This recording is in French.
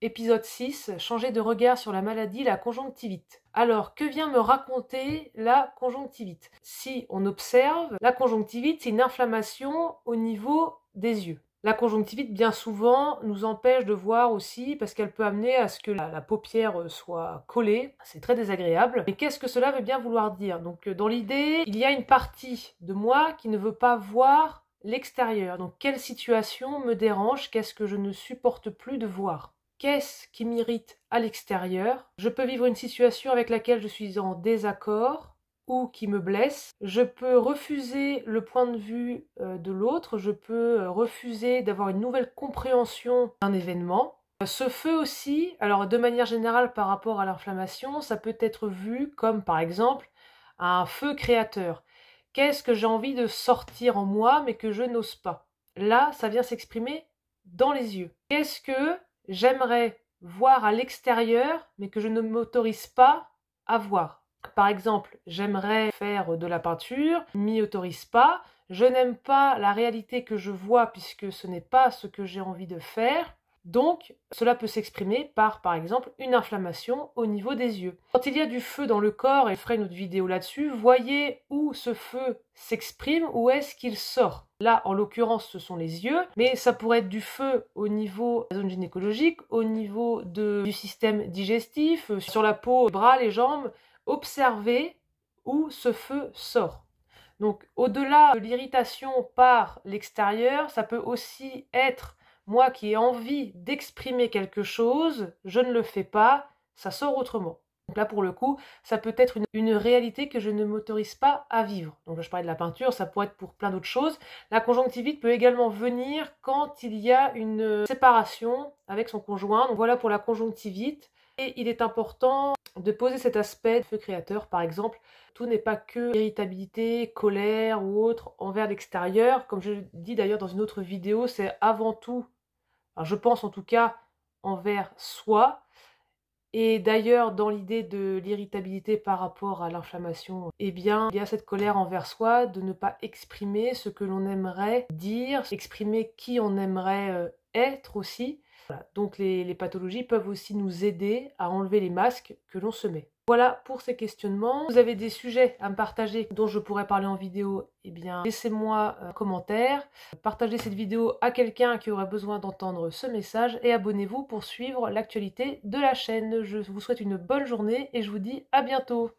Épisode 6, changer de regard sur la maladie, la conjonctivite. Alors, que vient me raconter la conjonctivite? Si on observe, la conjonctivite, c'est une inflammation au niveau des yeux. La conjonctivite, bien souvent, nous empêche de voir aussi parce qu'elle peut amener à ce que la paupière soit collée. C'est très désagréable. Mais qu'est-ce que cela veut bien vouloir dire? Donc, dans l'idée, il y a une partie de moi qui ne veut pas voir l'extérieur. Donc, quelle situation me dérange? Qu'est-ce que je ne supporte plus de voir? Qu'est-ce qui m'irrite à l'extérieur? Je peux vivre une situation avec laquelle je suis en désaccord ou qui me blesse. Je peux refuser le point de vue de l'autre. Je peux refuser d'avoir une nouvelle compréhension d'un événement. Ce feu aussi, alors de manière générale par rapport à l'inflammation, ça peut être vu comme par exemple un feu créateur. Qu'est-ce que j'ai envie de sortir en moi mais que je n'ose pas? Là, ça vient s'exprimer dans les yeux. Qu'est-ce que j'aimerais voir à l'extérieur, mais que je ne m'autorise pas à voir? Par exemple, j'aimerais faire de la peinture, m'y autorise pas. Je n'aime pas la réalité que je vois puisque ce n'est pas ce que j'ai envie de faire. Donc, cela peut s'exprimer par exemple, une inflammation au niveau des yeux. Quand il y a du feu dans le corps, et je ferai une autre vidéo là-dessus, voyez où ce feu s'exprime, où est-ce qu'il sort. Là, en l'occurrence, ce sont les yeux, mais ça pourrait être du feu au niveau de la zone gynécologique, au niveau du système digestif, sur la peau, les bras, les jambes. Observez où ce feu sort. Donc, au-delà de l'irritation par l'extérieur, ça peut aussi être moi qui ai envie d'exprimer quelque chose, je ne le fais pas, ça sort autrement. Donc là, pour le coup, ça peut être une réalité que je ne m'autorise pas à vivre. Donc là, je parlais de la peinture, ça pourrait être pour plein d'autres choses. La conjonctivite peut également venir quand il y a une séparation avec son conjoint. Donc voilà pour la conjonctivite. Et il est important de poser cet aspect de feu créateur, par exemple. Tout n'est pas que irritabilité, colère ou autre envers l'extérieur. Comme je le dis d'ailleurs dans une autre vidéo, c'est avant tout, enfin, je pense en tout cas, envers soi. Et d'ailleurs, dans l'idée de l'irritabilité par rapport à l'inflammation, eh bien, il y a cette colère envers soi de ne pas exprimer ce que l'on aimerait dire, exprimer qui on aimerait être aussi. Voilà. Donc les pathologies peuvent aussi nous aider à enlever les masques que l'on se met. Voilà pour ces questionnements. Vous avez des sujets à me partager dont je pourrais parler en vidéo, eh bien laissez-moi un commentaire. Partagez cette vidéo à quelqu'un qui aurait besoin d'entendre ce message et abonnez-vous pour suivre l'actualité de la chaîne. Je vous souhaite une bonne journée et je vous dis à bientôt.